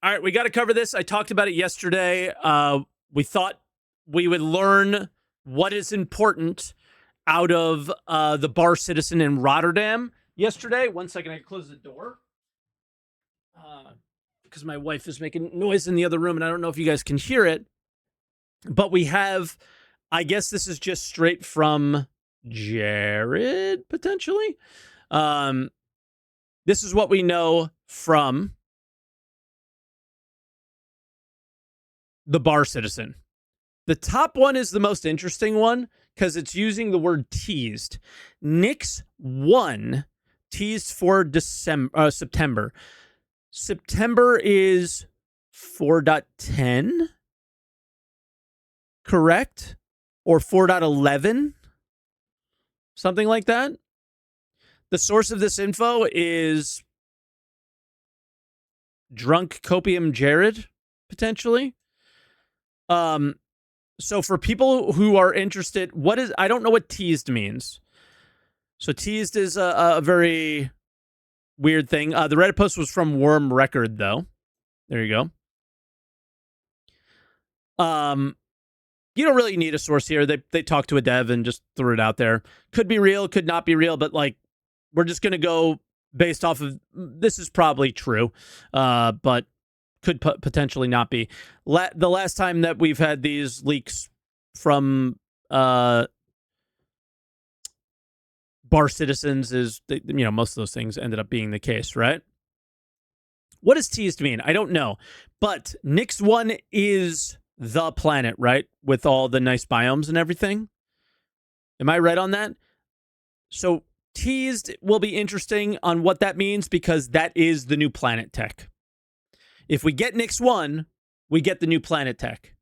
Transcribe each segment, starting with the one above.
All right, we got to cover this. I talked about it yesterday. We thought we would learn what is important out of the bar citizen in Rotterdam yesterday. 1 second, I can close the door because my wife is making noise in the other room, and I don't know if you guys can hear it. But we have, I guess this is just straight from Jared, potentially. This is what we know from the bar citizen. The top one is the most interesting one because it's using the word teased. Nix 1 teased for September. September is 4.10, correct? Or 4.11, something like that. The source of this info is Drunk Copium Jared, potentially. So for people who are interested, I don't know what teased means. So teased is a very weird thing. The Reddit post was from Worm Record, though. There you go. You don't really need a source here. They talked to a dev and just threw it out there. Could be real, could not be real, but like we're just going to go based off of this is probably true, but could potentially not be. The last time that we've had these leaks from bar citizens is, most of those things ended up being the case, right? What does teased mean? I don't know. But Nix 1 is the planet, right? With all the nice biomes and everything. Am I right on that? So teased will be interesting on what that means because that is the new planet tech. If we get Nix 1, we get the new planet tech.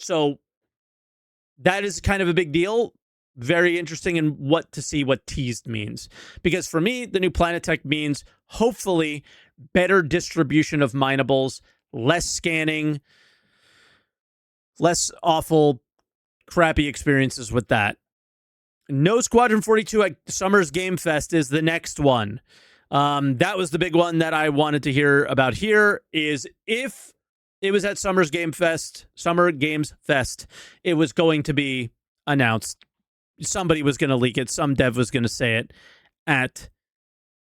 So that is kind of a big deal. Very interesting in what teased means. Because for me, the new planet tech means hopefully better distribution of minables, less scanning, less awful, crappy experiences with that. No Squadron 42 at Summer's Game Fest is the next one. That was the big one that I wanted to hear about here is if it was at Summer Games Fest, it was going to be announced. Somebody was going to leak it. Some dev was going to say it at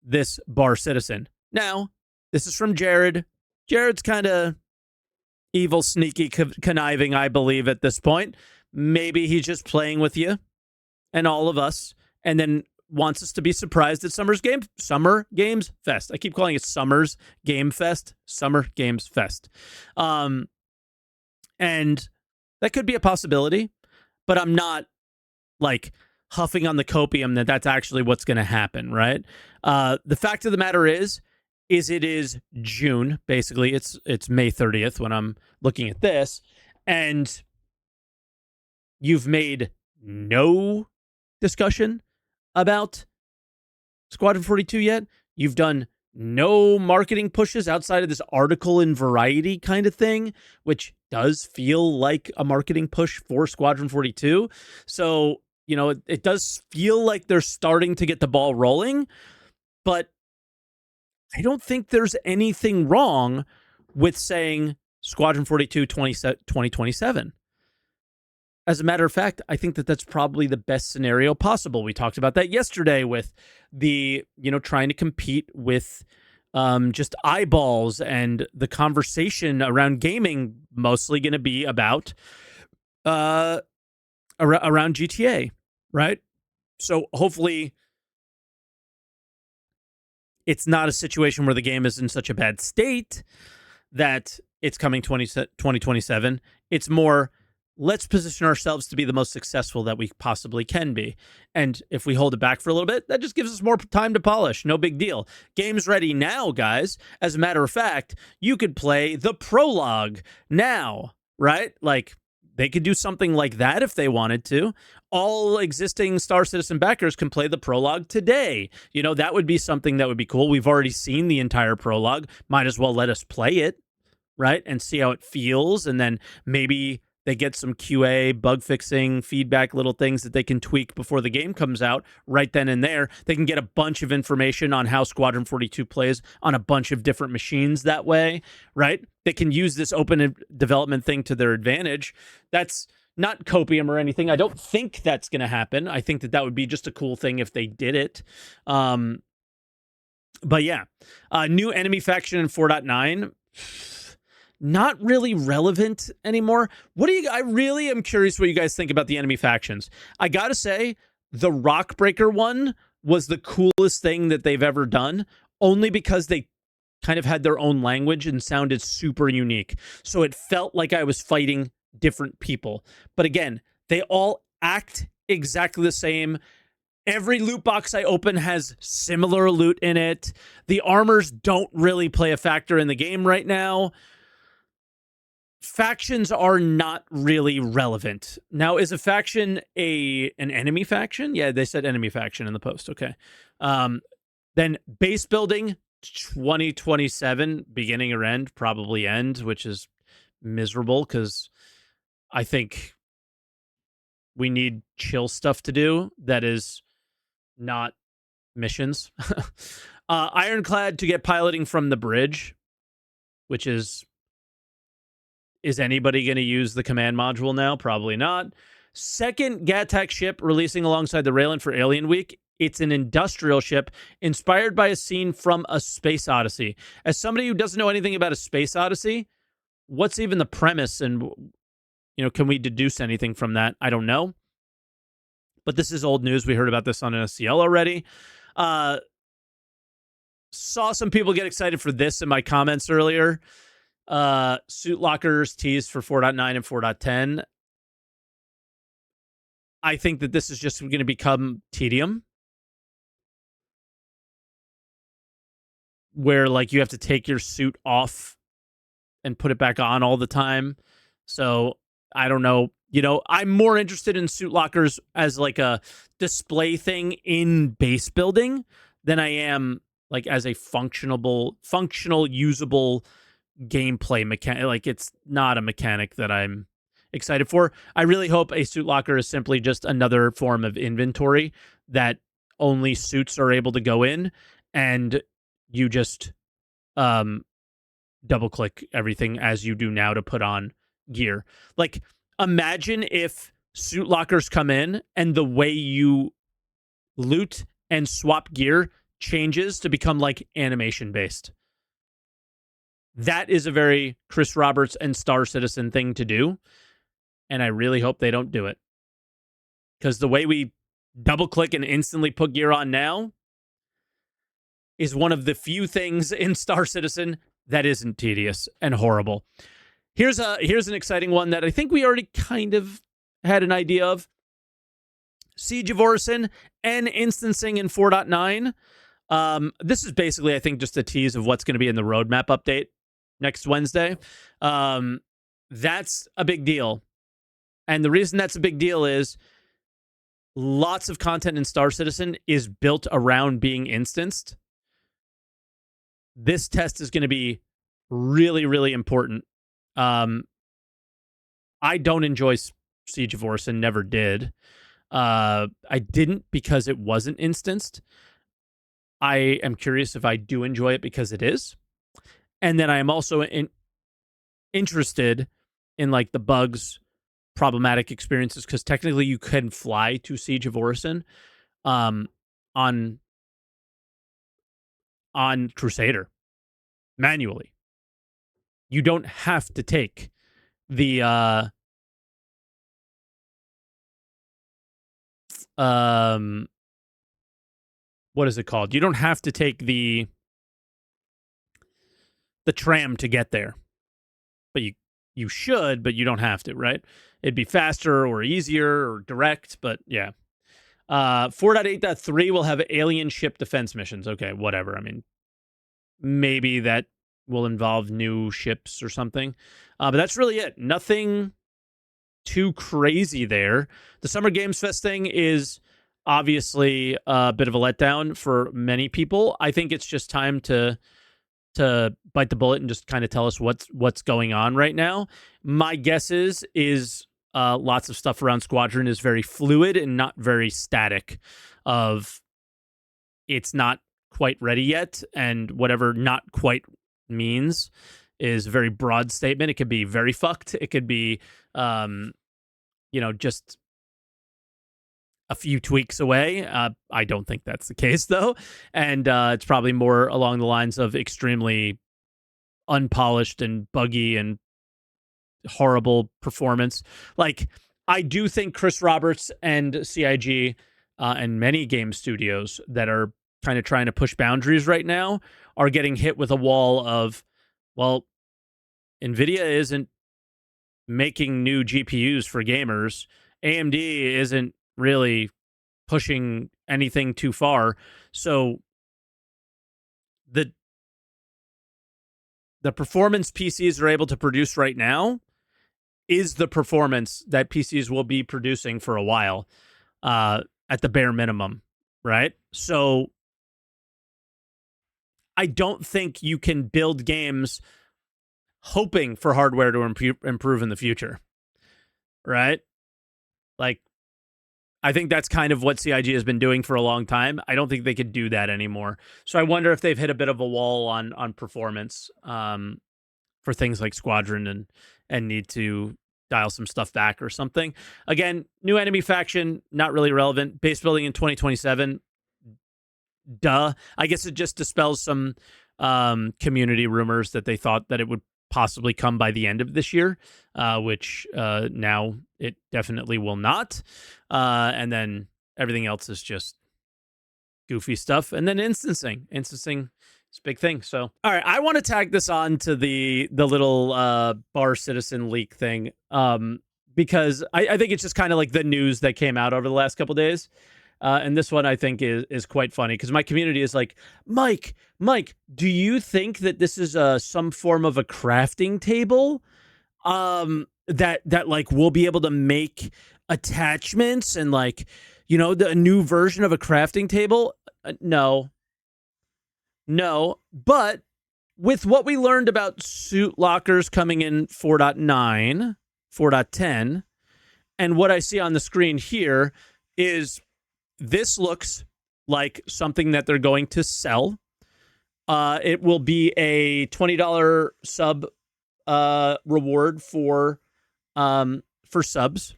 this bar citizen. Now, this is from Jared. Jared's kind of evil, sneaky, conniving, I believe, at this point. Maybe he's just playing with you and all of us, and then wants us to be surprised at Summer Games Fest. I keep calling it Summer's Game Fest. Summer Games Fest. And that could be a possibility, but I'm not like huffing on the copium that that's actually what's going to happen, right? The fact of the matter is it is June, basically. It's May 30th when I'm looking at this, and you've made no discussion about Squadron 42 yet. You've done no marketing pushes outside of this article in Variety kind of thing, which does feel like a marketing push for Squadron 42. So, it does feel like they're starting to get the ball rolling, but I don't think there's anything wrong with saying Squadron 42 2027. As a matter of fact, I think that that's probably the best scenario possible. We talked about that yesterday with the, trying to compete with just eyeballs and the conversation around gaming mostly going to be about around GTA, right? So hopefully it's not a situation where the game is in such a bad state that it's coming 2027. It's more, let's position ourselves to be the most successful that we possibly can be. And if we hold it back for a little bit, that just gives us more time to polish. No big deal. Game's ready now, guys. As a matter of fact, you could play the prologue now, right? Like, they could do something like that if they wanted to. All existing Star Citizen backers can play the prologue today. That would be something that would be cool. We've already seen the entire prologue. Might as well let us play it, right? And see how it feels. And then maybe They get some QA, bug fixing, feedback, little things that they can tweak before the game comes out right then and there. They can get a bunch of information on how Squadron 42 plays on a bunch of different machines that way, right? They can use this open development thing to their advantage. That's not copium or anything. I don't think that's going to happen. I think that would be just a cool thing if they did it. But yeah, new enemy faction in 4.9. Not really relevant anymore. I really am curious what you guys think about the enemy factions. I gotta say, the Rockbreaker one was the coolest thing that they've ever done, only because they kind of had their own language and sounded super unique. So it felt like I was fighting different people. But again, they all act exactly the same. Every loot box I open has similar loot in it. The armors don't really play a factor in the game right now. Factions are not really relevant. Now, is a faction an enemy faction? Yeah, they said enemy faction in the post. Okay. Then base building 2027, beginning or end, probably end, which is miserable because I think we need chill stuff to do that is not missions. Ironclad to get piloting from the bridge, which is anybody going to use the command module now? Probably not. Second Gattac ship releasing alongside the Raylan for Alien Week. It's an industrial ship inspired by a scene from A Space Odyssey. As somebody who doesn't know anything about A Space Odyssey, what's even the premise, and can we deduce anything from that? I don't know. But this is old news. We heard about this on an SCL already. Saw some people get excited for this in my comments earlier. Suit lockers teased for 4.9 and 4.10. I think that this is just going to become tedium, where like you have to take your suit off and put it back on all the time. So I don't know. I'm more interested in suit lockers as like a display thing in base building than I am like as a functional, usable gameplay mechanic. Like, it's not a mechanic that I'm excited for. I really hope a suit locker is simply just another form of inventory that only suits are able to go in, and you just double click everything as you do now to put on gear. Like, imagine if suit lockers come in and the way you loot and swap gear changes to become like animation based. That is a very Chris Roberts and Star Citizen thing to do, and I really hope they don't do it. Because the way we double-click and instantly put gear on now is one of the few things in Star Citizen that isn't tedious and horrible. Here's an exciting one that I think we already kind of had an idea of. Siege of Orison and instancing in 4.9. This is basically, I think, just a tease of what's going to be in the roadmap update next Wednesday. That's a big deal. And the reason that's a big deal is lots of content in Star Citizen is built around being instanced. This test is going to be really, really important. I don't enjoy Siege of Orison, never did. I didn't because it wasn't instanced. I am curious if I do enjoy it because it is. And then I am also interested in like the bugs, problematic experiences, because technically you can fly to Siege of Orison on Crusader manually. You don't have to take the what is it called? You don't have to take the tram to get there. But you should, but you don't have to, right? It'd be faster or easier or direct, but yeah. 4.8.3 will have alien ship defense missions. Okay, whatever. I mean, maybe that will involve new ships or something. But that's really it. Nothing too crazy there. The Summer Games Fest thing is obviously a bit of a letdown for many people. I think it's just time to to bite the bullet and just kind of tell us what's going on right now. My guess is lots of stuff around Squadron is very fluid and not very static. Of it's not quite ready yet, and whatever not quite means is a very broad statement. It could be very fucked. It could be, just a few tweaks away. I don't think that's the case, though. And it's probably more along the lines of extremely unpolished and buggy and horrible performance. Like, I do think Chris Roberts and CIG and many game studios that are kind of trying to push boundaries right now are getting hit with a wall of, well, NVIDIA isn't making new GPUs for gamers. AMD isn't really pushing anything too far. So the performance PCs are able to produce right now is the performance that PCs will be producing for a while, at the bare minimum, right? So I don't think you can build games hoping for hardware to improve in the future, right? Like, I think that's kind of what CIG has been doing for a long time. I don't think they could do that anymore. So I wonder if they've hit a bit of a wall on performance for things like Squadron and need to dial some stuff back or something. Again, new enemy faction, not really relevant. Base building in 2027, duh. I guess it just dispels some community rumors that they thought that it would possibly come by the end of this year, which now it definitely will not. And then everything else is just goofy stuff. And then instancing is a big thing. So, all right, I want to tag this on to the little Bar Citizen leak thing, because I think it's just kind of like the news that came out over the last couple days. And this one I think is quite funny because my community is like, Mike, do you think that this is some form of a crafting table that like we'll be able to make attachments and like, a new version of a crafting table? No. But with what we learned about suit lockers coming in 4.9, 4.10, and what I see on the screen here is this looks like something that they're going to sell. It will be a $20 sub reward for subs,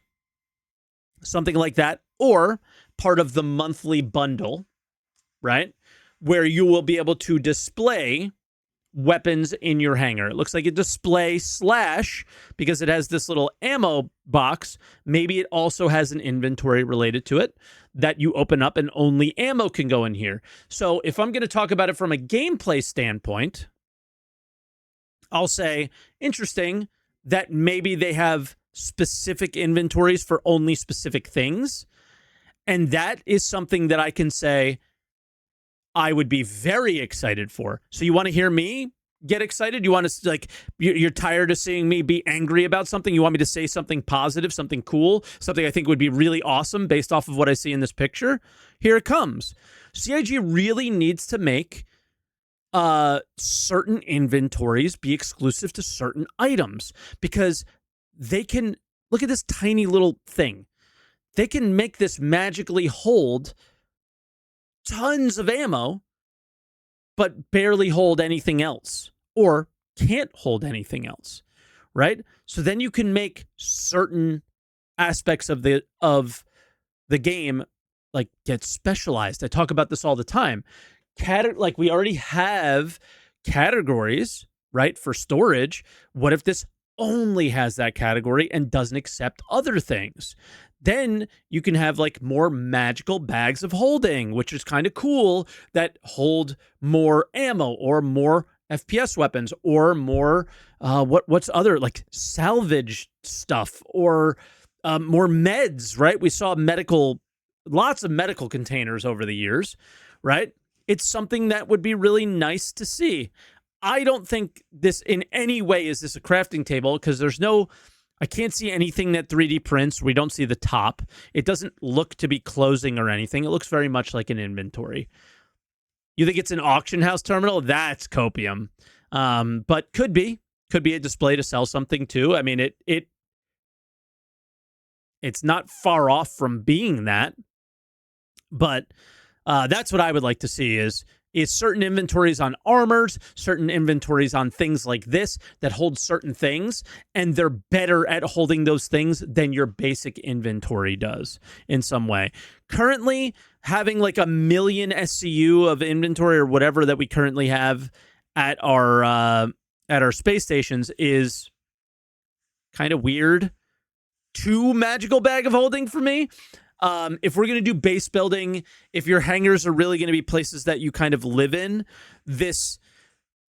something like that, or part of the monthly bundle, right? Where you will be able to display weapons in your hangar. It looks like a display / because it has this little ammo box. Maybe it also has an inventory related to it that you open up and only ammo can go in here. So if I'm going to talk about it from a gameplay standpoint, I'll say, interesting that maybe they have specific inventories for only specific things. And that is something that I can say I would be very excited for. So you want to hear me get excited? You want to, like, you're tired of seeing me be angry about something? You want me to say something positive, something cool, something I think would be really awesome based off of what I see in this picture? Here it comes. CIG really needs to make certain inventories be exclusive to certain items, because they can, look at this tiny little thing. They can make this magically hold tons of ammo, but barely hold anything else, or can't hold anything else, right? So then you can make certain aspects of the game like get specialized. I talk about this all the time. Like, we already have categories, right, for storage. What if this only has that category and doesn't accept other things? Then you can have like more magical bags of holding, which is kind of cool, that hold more ammo or more FPS weapons or more what's other, like, salvage stuff or more meds, right? We saw lots of medical containers over the years, right? It's something that would be really nice to see. I don't think this in any way is this a crafting table, because I can't see anything that 3D prints. We don't see the top. It doesn't look to be closing or anything. It looks very much like an inventory. You think it's an auction house terminal? That's copium. But could be a display to sell something too. I mean, it's not far off from being that. But that's what I would like to see is certain inventories on armors, certain inventories on things like this that hold certain things, and they're better at holding those things than your basic inventory does in some way. Currently, having like 1 million SCU of inventory or whatever that we currently have at our space stations is kind of weird. Too magical bag of holding for me. If we're going to do base building, if your hangars are really going to be places that you kind of live in, this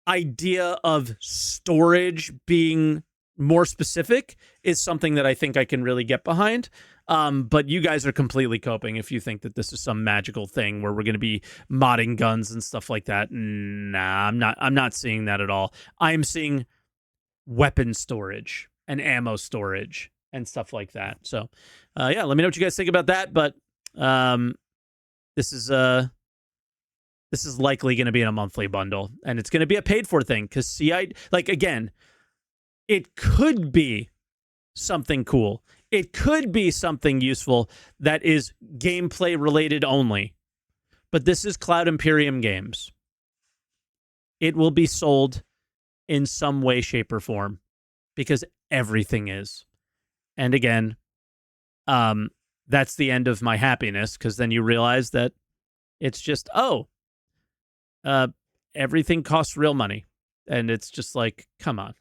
idea of storage being more specific is something that I think I can really get behind. But you guys are completely coping if you think that this is some magical thing where we're going to be modding guns and stuff like that. Nah, I'm not seeing that at all. I'm seeing weapon storage and ammo storage and stuff like that. So, yeah, let me know what you guys think about that. But this is likely going to be in a monthly bundle, and it's going to be a paid for thing because again, it could be something cool. It could be something useful that is gameplay related only. But this is Cloud Imperium Games. It will be sold in some way, shape, or form because everything is. And again, that's the end of my happiness because then you realize that it's just, everything costs real money. And it's just like, come on.